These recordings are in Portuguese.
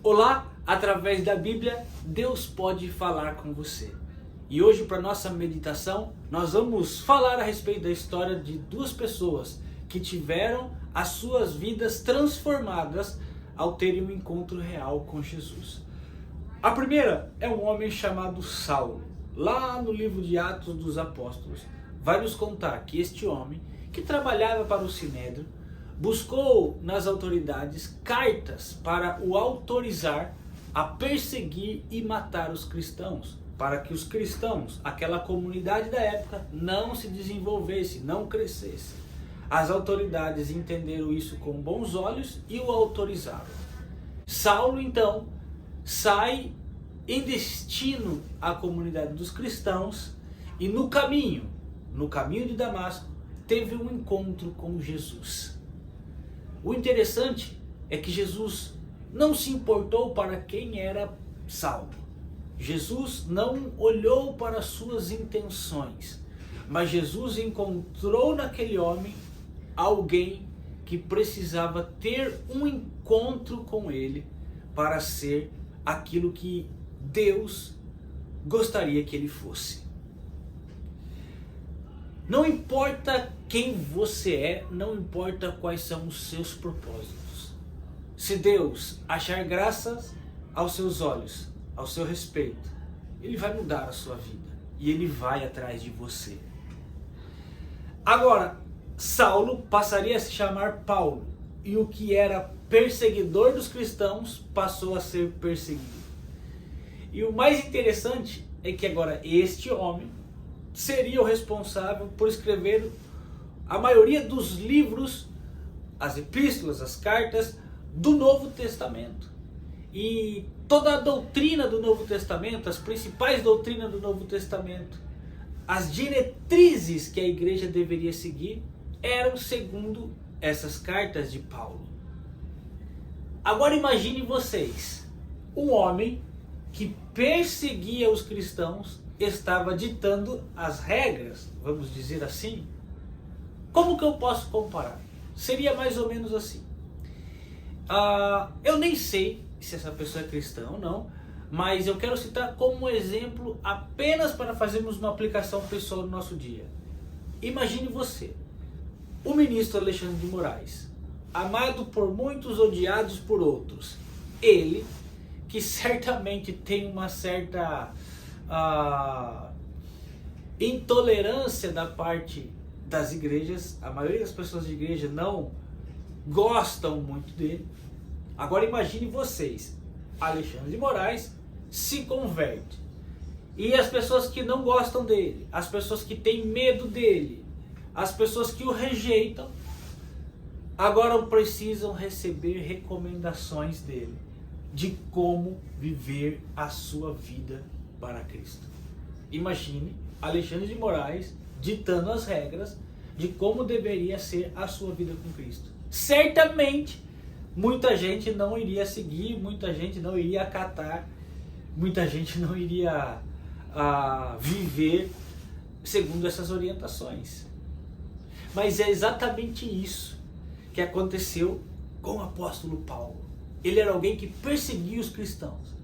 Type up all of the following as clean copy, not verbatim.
Olá, através da Bíblia, Deus pode falar com você. E hoje, para nossa meditação, nós vamos falar a respeito da história de duas pessoas que tiveram as suas vidas transformadas ao terem um encontro real com Jesus. A primeira é um homem chamado Saulo. Lá no livro de Atos dos Apóstolos, vai nos contar que este homem, que trabalhava para o Sinédrio, buscou nas autoridades cartas para o autorizar a perseguir e matar os cristãos, para que os cristãos, aquela comunidade da época, não se desenvolvesse, não crescesse. As autoridades entenderam isso com bons olhos e o autorizaram. Saulo então sai em destino à comunidade dos cristãos e no caminho de Damasco, teve um encontro com Jesus. O interessante é que Jesus não se importou para quem era Saulo. Jesus não olhou para suas intenções, mas Jesus encontrou naquele homem alguém que precisava ter um encontro com ele para ser aquilo que Deus gostaria que ele fosse. Não importa quem você é, não importa quais são os seus propósitos. Se Deus achar graças aos seus olhos, ao seu respeito, Ele vai mudar a sua vida e Ele vai atrás de você. Agora, Saulo passaria a se chamar Paulo e o que era perseguidor dos cristãos passou a ser perseguido. E o mais interessante é que agora este homem seria o responsável por escrever a maioria dos livros, as epístolas, as cartas do Novo Testamento. E toda a doutrina do Novo Testamento, as principais doutrinas do Novo Testamento, as diretrizes que a igreja deveria seguir, eram segundo essas cartas de Paulo. Agora imagine vocês, um homem que perseguia os cristãos, estava ditando as regras, vamos dizer assim. Como que eu posso comparar? Seria mais ou menos assim. Eu nem sei se essa pessoa é cristã ou não, mas eu quero citar como exemplo apenas para fazermos uma aplicação pessoal no nosso dia. Imagine você, o ministro Alexandre de Moraes, amado por muitos, odiados por outros. Ele, que certamente tem uma certa intolerância da parte das igrejas, a maioria das pessoas de igreja não gostam muito dele. Agora imagine vocês, Alexandre de Moraes se converte e as pessoas que não gostam dele, as pessoas que têm medo dele, as pessoas que o rejeitam, agora precisam receber recomendações dele de como viver a sua vida para Cristo. Imagine Alexandre de Moraes ditando as regras de como deveria ser a sua vida com Cristo. Certamente muita gente não iria seguir, muita gente não iria acatar, muita gente não iria viver segundo essas orientações. Mas é exatamente isso que aconteceu com o apóstolo Paulo. Ele era alguém que perseguia os cristãos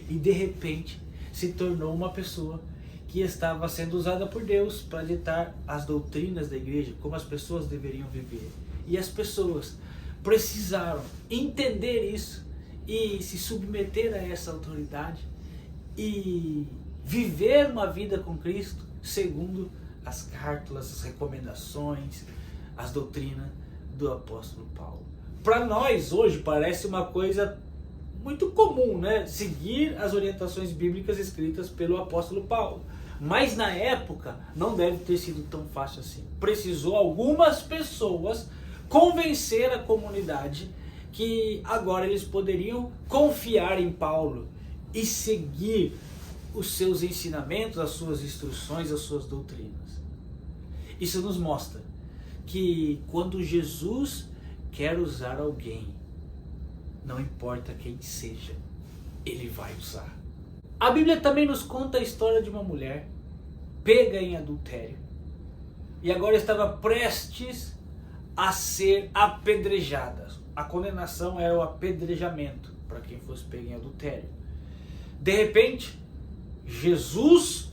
e de repente se tornou uma pessoa que estava sendo usada por Deus para ditar as doutrinas da igreja, como as pessoas deveriam viver. E as pessoas precisaram entender isso e se submeter a essa autoridade e viver uma vida com Cristo segundo as cartas, as recomendações, as doutrinas do apóstolo Paulo. Para nós hoje parece uma coisa muito comum, né? Seguir as orientações bíblicas escritas pelo apóstolo Paulo. Mas na época não deve ter sido tão fácil assim. Precisou algumas pessoas convencer a comunidade que agora eles poderiam confiar em Paulo e seguir os seus ensinamentos, as suas instruções, as suas doutrinas. Isso nos mostra que quando Jesus quer usar alguém, não importa quem seja, Ele vai usar. A Bíblia também nos conta a história de uma mulher pega em adultério e agora estava prestes a ser apedrejada. A condenação era o apedrejamento, para quem fosse pego em adultério. De repente, Jesus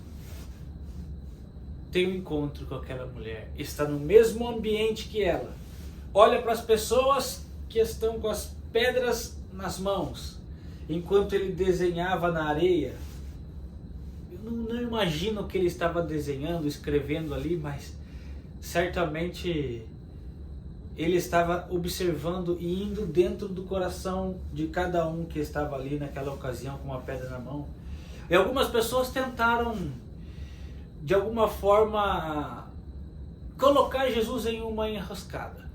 tem um encontro com aquela mulher, está no mesmo ambiente que ela, olha para as pessoas que estão com as pedras nas mãos, enquanto ele desenhava na areia. Eu não imagino o que ele estava desenhando, escrevendo ali, mas certamente ele estava observando e indo dentro do coração de cada um que estava ali naquela ocasião com uma pedra na mão. E algumas pessoas tentaram, de alguma forma, colocar Jesus em uma enrascada.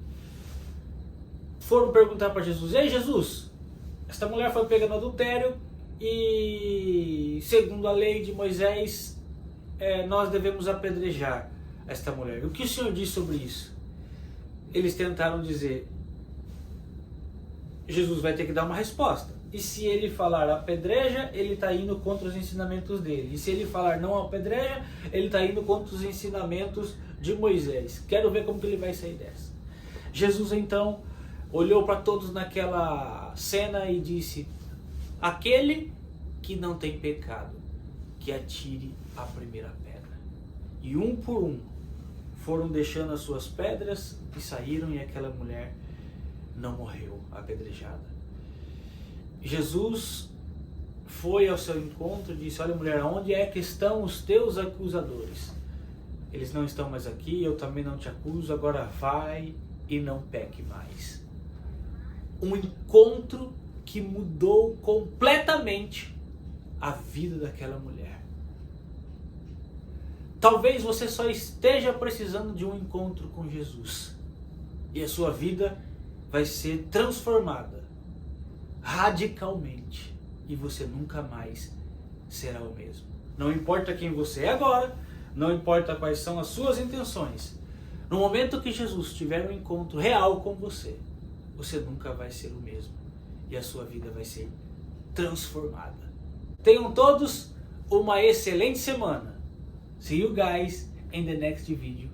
Foram perguntar para Jesus: ei Jesus, esta mulher foi pega no adultério e segundo a lei de Moisés nós devemos apedrejar esta mulher. O que o Senhor diz sobre isso? Eles tentaram dizer: Jesus vai ter que dar uma resposta. E se ele falar apedreja, ele está indo contra os ensinamentos dele. E se ele falar não apedreja, ele está indo contra os ensinamentos de Moisés. Quero ver como que ele vai sair dessa. Jesus então olhou para todos naquela cena e disse: aquele que não tem pecado, que atire a primeira pedra. E um por um foram deixando as suas pedras e saíram, e aquela mulher não morreu apedrejada. Jesus foi ao seu encontro e disse: olha mulher, onde é que estão os teus acusadores? Eles não estão mais aqui, eu também não te acuso, agora vai e não peque mais. Um encontro que mudou completamente a vida daquela mulher. Talvez você só esteja precisando de um encontro com Jesus e a sua vida vai ser transformada radicalmente e você nunca mais será o mesmo. Não importa quem você é agora, não importa quais são as suas intenções. No momento que Jesus tiver um encontro real com você, você nunca vai ser o mesmo e a sua vida vai ser transformada. Tenham todos uma excelente semana. See you guys in the next video.